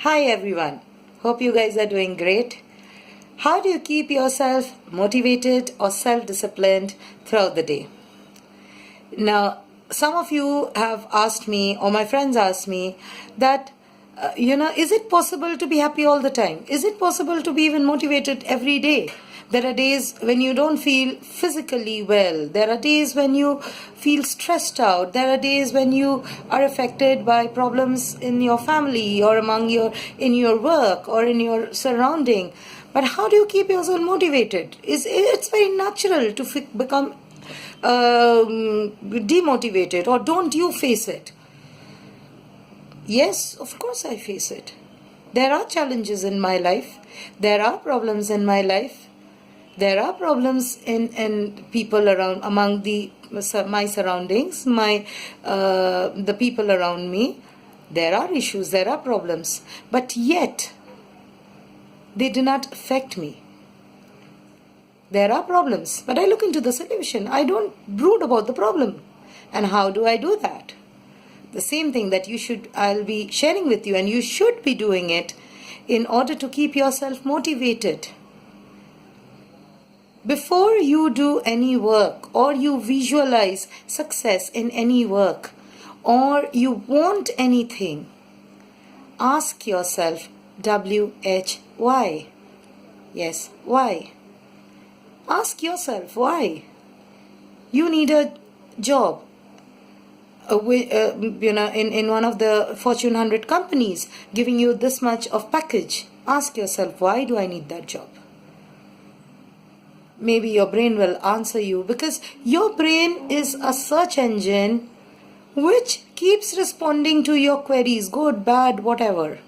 Hi everyone. Hope you guys are doing great. How do you keep yourself motivated or self-disciplined throughout the day? Now, some of you have asked me, or my friends asked me, that, is it possible to be happy all the time? Is it possible to be even motivated every day? There are days when you don't feel physically well. There are days when you feel stressed out. There are days when you are affected by problems in your family or in your work or in your surrounding. But how do you keep yourself motivated? It's very natural to become demotivated, or don't you face it? Yes, of course I face it. There are challenges in my life. There are problems in my life. There are problems in people around, among my surroundings, the people around me. There are issues, there are problems, but yet they do not affect me. There are problems, but I look into the solution. I don't brood about the problem. And how do I do that? The same thing that I'll be sharing with you, and you should be doing it in order to keep yourself motivated. Before you do any work, or you visualize success in any work, or you want anything, ask yourself why. Yes, why? Ask yourself why. You need a job in one of the Fortune 100 companies giving you this much of package. Ask yourself, why do I need that job? Maybe your brain will answer you, because your brain is a search engine which keeps responding to your queries, good, bad, whatever.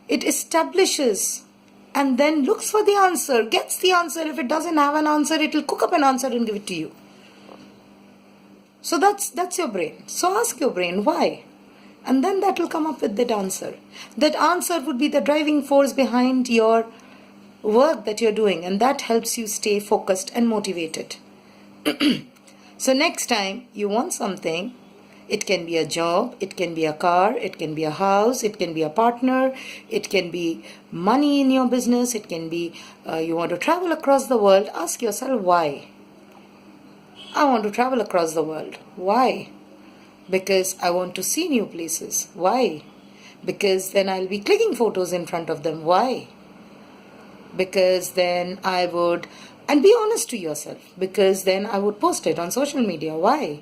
It establishes and then looks for the answer, gets the answer. If it doesn't have an answer, it will cook up an answer and give it to you. So that's your brain. So ask your brain why, and then that will come up with that answer. That answer would be the driving force behind your work that you're doing, and that helps you stay focused and motivated. So next time you want something, it can be a job, it can be a car, it can be a house, it can be a partner, it can be money in your business, it can be you want to travel across the world. Ask yourself why. I want to travel across the world. Why? Because I want to see new places. Why? Because then I'll be clicking photos in front of them. Why? Because then I would, and be honest to yourself, because then I would post it on social media. Why?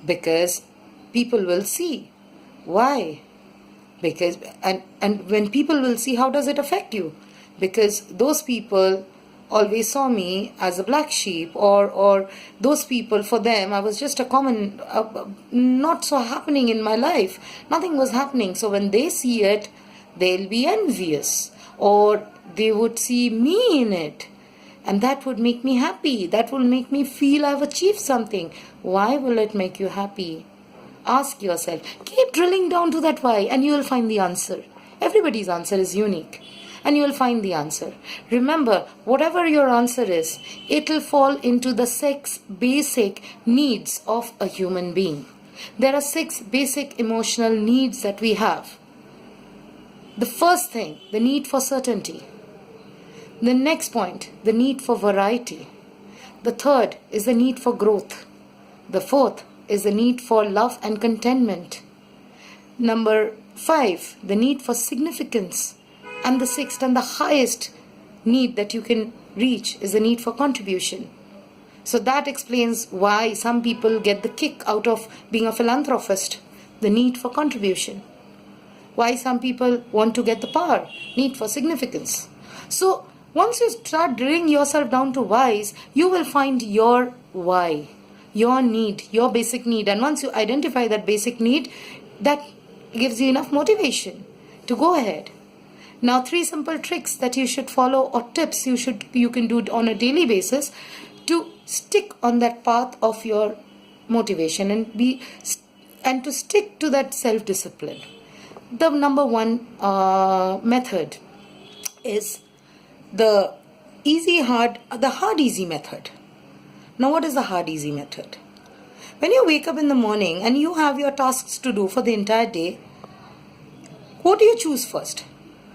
Because people will see. Why? Because, and when people will see, how does it affect you? Because those people always saw me as a black sheep, or those people, for them I was just a common, not so happening in my life. Nothing was happening. So when they see it, they'll be envious, or they would see me in it, and that would make me happy. That will make me feel I've achieved something. Why will it make you happy? Ask yourself. Keep drilling down to that why, and you will find the answer. Everybody's answer is unique, and you will find the answer. Remember, whatever your answer is, it will fall into the 6 basic needs of a human being. There are 6 basic emotional needs that we have. The first thing, the need for certainty. The next point, the need for variety. The third is the need for growth. The fourth is the need for love and contentment. Number 5, the need for significance. And the 6th and the highest need that you can reach is the need for contribution. So that explains why some people get the kick out of being a philanthropist, the need for contribution. Why some people want to get the power, need for significance. So once you start drilling yourself down to whys, you will find your why, your need, your basic need. And once you identify that basic need, that gives you enough motivation to go ahead. Now, 3 simple tricks that you should follow, or tips you can do on a daily basis to stick on that path of your motivation and to stick to that self-discipline. The number 1 method is the hard-easy method. Now, what is the hard-easy method? When you wake up in the morning and you have your tasks to do for the entire day, What do you choose first?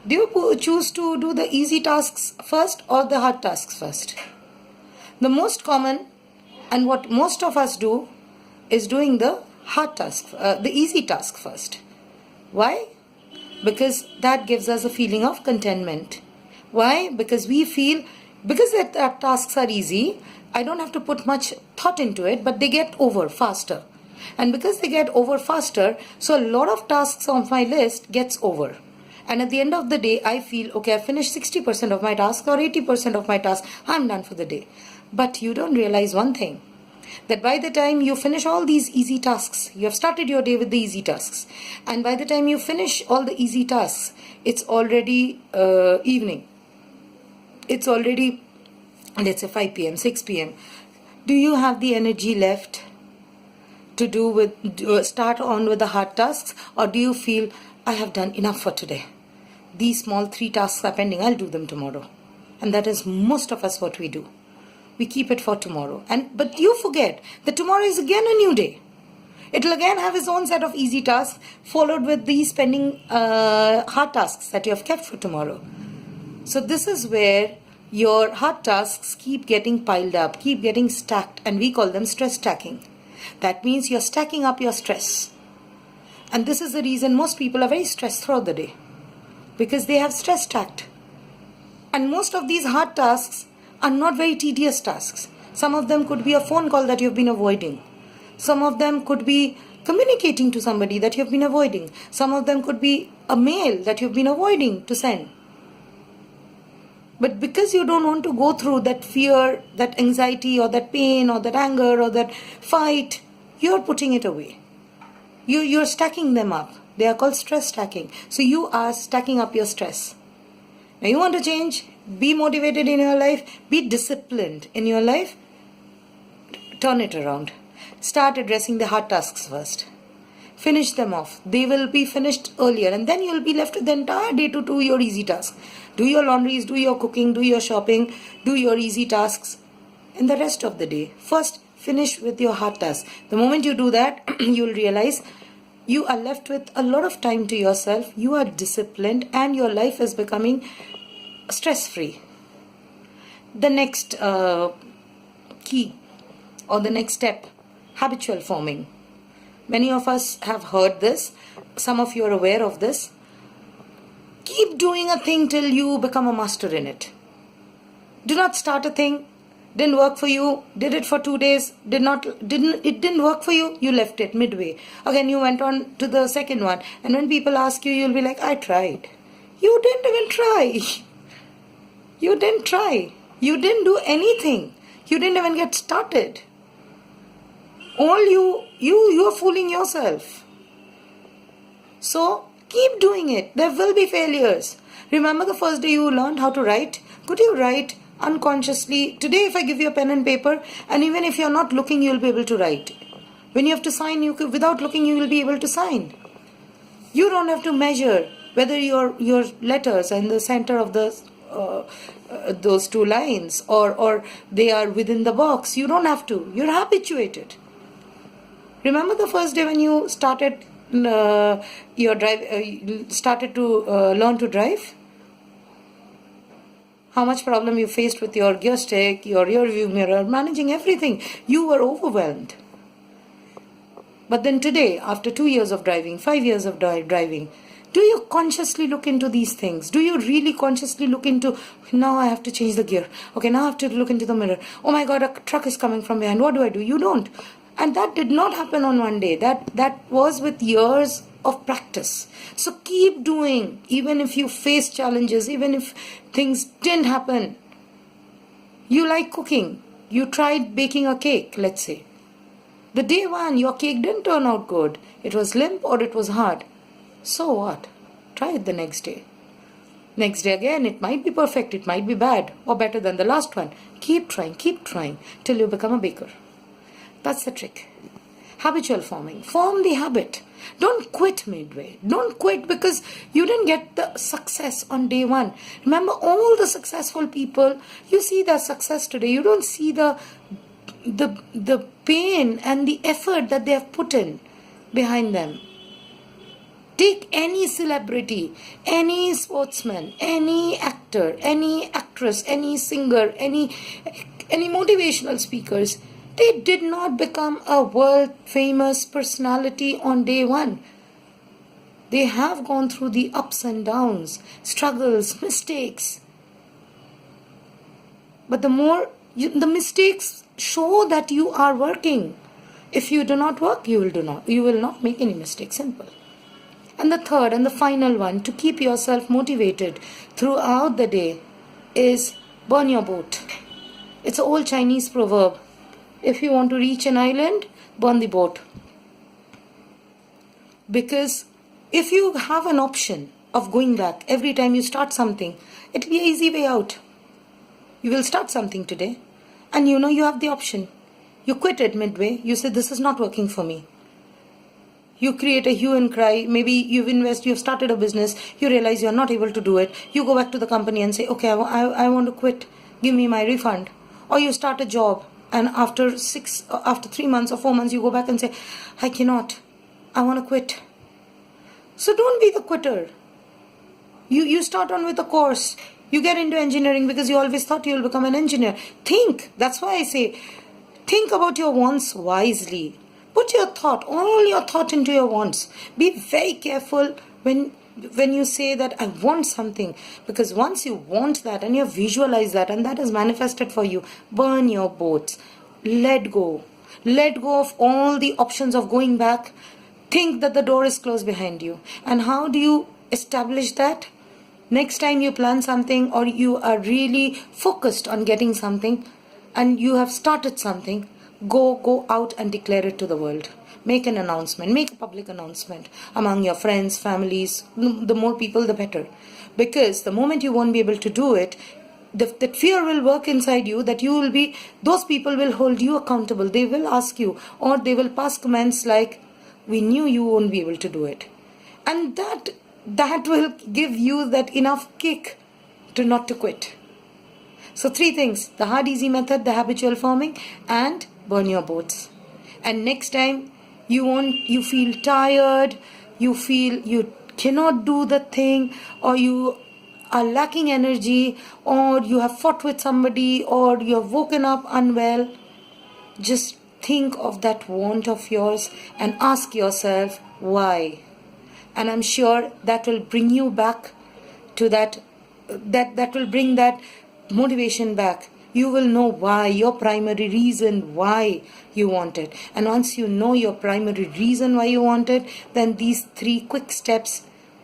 Do you choose to do the easy tasks first or the hard tasks first? The most common and what most of us do is doing the hard task, the easy task first. Why? Because that gives us a feeling of contentment. Why? Because we feel, because that tasks are easy, I don't have to put much thought into it, but they get over faster. And because they get over faster, so a lot of tasks on my list gets over. And at the end of the day, I feel, okay, I finished 60% of my task or 80% of my task, I'm done for the day. But you don't realize one thing, that by the time you finish all these easy tasks, you have started your day with the easy tasks, and by the time you finish all the easy tasks, it's already evening. It's already, let's say 5 p.m., 6 p.m. Do you have the energy left to start on with the hard tasks, or do you feel, I have done enough for today? These small 3 tasks are pending, I'll do them tomorrow. And that is most of us what we do. We keep it for tomorrow. But you forget that tomorrow is again a new day. It will again have its own set of easy tasks, followed with these pending hard tasks that you have kept for tomorrow. So this is where your hard tasks keep getting piled up, keep getting stacked, and we call them stress stacking. That means you're stacking up your stress. And this is the reason most people are very stressed throughout the day, because they have stress stacked. And most of these hard tasks are not very tedious tasks. Some of them could be a phone call that you've been avoiding. Some of them could be communicating to somebody that you've been avoiding. Some of them could be a mail that you've been avoiding to send. But because you don't want to go through that fear, that anxiety, or that pain, or that anger, or that fight, you're putting it away. You're stacking them up. They are called stress stacking. So you are stacking up your stress. Now you want to change, be motivated in your life, be disciplined in your life, turn it around. Start addressing the hard tasks first. Finish them off. They will be finished earlier, and then you'll be left with the entire day to do your easy tasks. Do your laundries, do your cooking, do your shopping, do your easy tasks in the rest of the day. First, finish with your hard tasks. The moment you do that, you'll realize you are left with a lot of time to yourself, you are disciplined, and your life is becoming stress-free. The next key or the next step, habitual forming. Many of us have heard this. Some of you are aware of this. Keep doing a thing till you become a master in it. Do not start a thing, didn't work for you, did it for 2 days, it didn't work for you, you left it midway. Again, you went on to the second one, and when people ask you, you'll be like, I tried. You didn't even try. You didn't try. You didn't do anything. You didn't even get started. All you are fooling yourself. So keep doing it. There will be failures. Remember the first day you learned how to write? Could you write unconsciously? Today, if I give you a pen and paper, and even if you're not looking, you'll be able to write. When you have to sign, without looking, you will be able to sign. You don't have to measure whether your letters are in the center of those 2 lines or they are within the box. You don't have to. You're habituated. Remember the first day when you started started to learn to drive? How much problem you faced with your gear stick, your rear view mirror, managing everything. You were overwhelmed. But then today, after 2 years of driving, 5 years of driving, do you consciously look into these things? Do you really consciously look into, now I have to change the gear. Okay, now I have to look into the mirror. Oh my God, a truck is coming from behind. What do? You don't. And that did not happen on one day. That was with years of practice. So keep doing, even if you face challenges, even if things didn't happen. You like cooking. You tried baking a cake, let's say. The day one, your cake didn't turn out good. It was limp or it was hard. So what? Try it the next day. Next day again, it might be perfect, it might be bad, or better than the last one. Keep trying till you become a baker. That's the trick. Habitual forming. Form the habit. Don't quit midway. Don't quit because you didn't get the success on day one. Remember, all the successful people, you see their success today. You don't see the pain and the effort that they have put in behind them. Take any celebrity, any sportsman, any actor, any actress, any singer, any motivational speakers. They did not become a world famous personality on day one. They have gone through the ups and downs, struggles, mistakes. But the mistakes show that you are working. If you do not work, you will not make any mistakes. Simple. And the third and the final one to keep yourself motivated throughout the day is burn your boat. It's an old Chinese proverb. If you want to reach an island, burn the boat. Because if you have an option of going back every time you start something, it will be an easy way out. You will start something today and you know you have the option. You quit it midway. You say, this is not working for me. You create a hue and cry. Maybe you've started a business. You realize you're not able to do it. You go back to the company and say, okay, I want to quit. Give me my refund. Or you start a job and after 3 months or 4 months, you go back and say, I cannot. I want to quit. So don't be the quitter. You start on with a course. You get into engineering because you always thought you'll become an engineer. Think. That's why I say, think about your wants wisely. Put all your thought into your wants. Be very careful when you say that I want something. Because once you want that and you visualize that and that is manifested for you, burn your boats. Let go. Let go of all the options of going back. Think that the door is closed behind you. And how do you establish that? Next time you plan something or you are really focused on getting something and you have started something, go out and declare it to the world. Make an announcement. Make a public announcement among your friends, families. The more people, the better. Because the moment you won't be able to do it, that fear will work inside you, that those people will hold you accountable. They will ask you or they will pass comments like, we knew you won't be able to do it. And that will give you that enough kick to not to quit. So 3 things: the hard easy method, the habitual forming, and burn your boats. And next time you feel tired, you feel you cannot do the thing, or you are lacking energy, or you have fought with somebody, or you have woken up unwell, just think of that want of yours and ask yourself why. And I'm sure that will bring you back to that will bring that motivation back. You will know why, your primary reason why you want it. And once you know your primary reason why you want it, then these 3 quick steps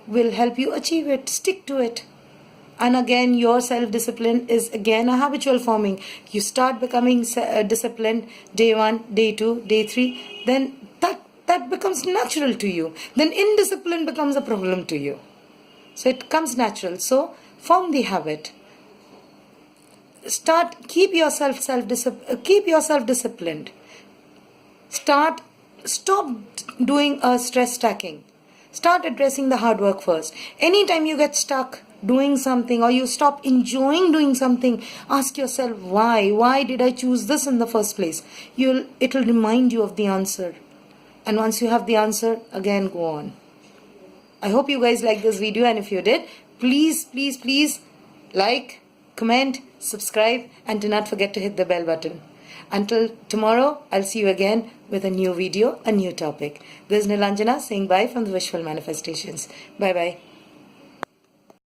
will help you achieve it. Stick to it. And again, your self-discipline is again a habitual forming. You start becoming disciplined day 1, day 2, day 3, then that becomes natural to you. Then indiscipline becomes a problem to you. So it comes natural. So form the habit. Keep yourself disciplined. Stop doing a stress stacking. Start addressing the hard work first. Anytime you get stuck doing something or you stop enjoying doing something, ask yourself why did I choose this in the first place? It will remind you of the answer. And once you have the answer, again go on. I hope you guys liked this video, and if you did, please like, comment, subscribe, and do not forget to hit the bell button. Until tomorrow, I'll see you again with a new video, a new topic. This is Nilanjana saying bye from the Visual Manifestations. Bye bye.